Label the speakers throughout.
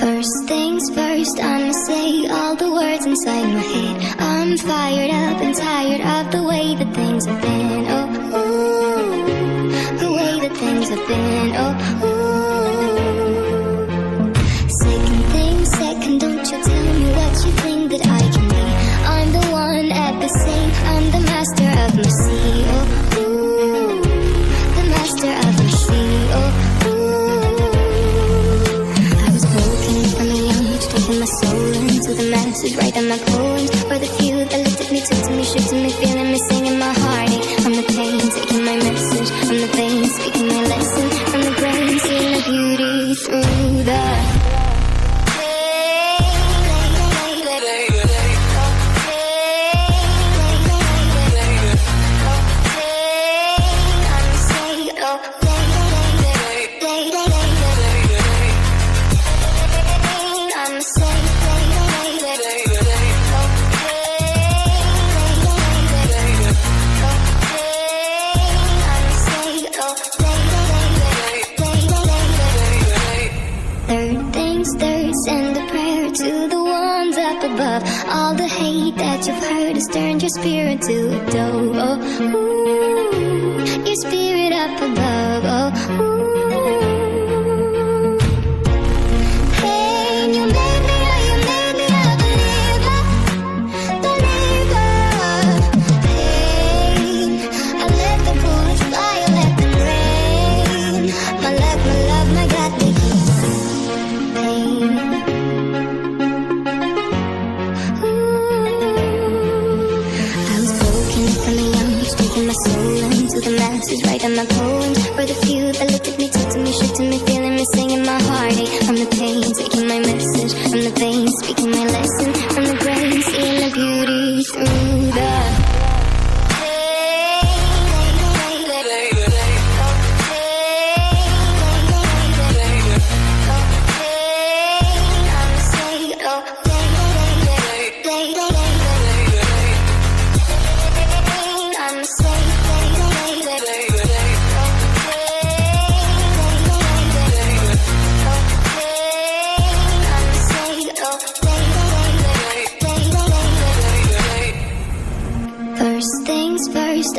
Speaker 1: First things first, I'ma say all the words inside my head. I'm fired up and tired of the way that things have been. Oh, ooh, the way that things have been. Oh, ooh. Second thing second, don't you tell me what you think that I can be. I'm the one at the same, I'm the master of my sea. Oh, ooh, the master of my sea. Oh, my soul into the masses, writing my poems for the few that looked at me, took to me, shook to me, feeling me, singing my heartache. From the pain, taking my message from the veins, speaking my lesson from the brain, seeing the beauty through the all the hate that you've heard has turned your spirit to a dove. Oh, ooh, your spirit up above. Oh, ooh. Hey, you made me a believer, believer. Hey, I let the bullets fly, I let them rain. My love, my God, they keep pain. My soul into the masses, writing my poems for the few that looked at me, took to me, shook to me, feeling me, singing my heartache. From the pain, taking my message from the veins, speaking my lesson from the brain, seeing the beauty through the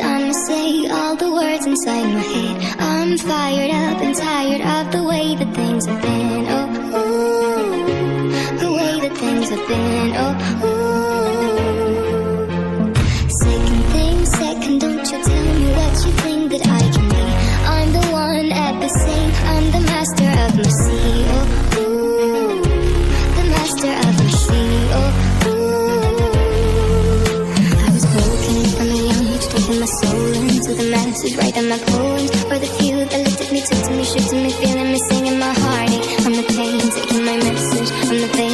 Speaker 1: I'ma say all the words inside my head. I'm fired up and tired of the way that things have been. Oh, ooh, the way that things have been. Oh, ooh. Second thing second, don't you tell me what you think that I can be. I'm the one at the same, I'm the master of my sea. Oh, ooh, the master of my sea. Oh, my soul into the masses, writing my poems for the few that looked at me, took to me, shook to me, feeling me, singing my heartache. From the pain, taking my message from the veins.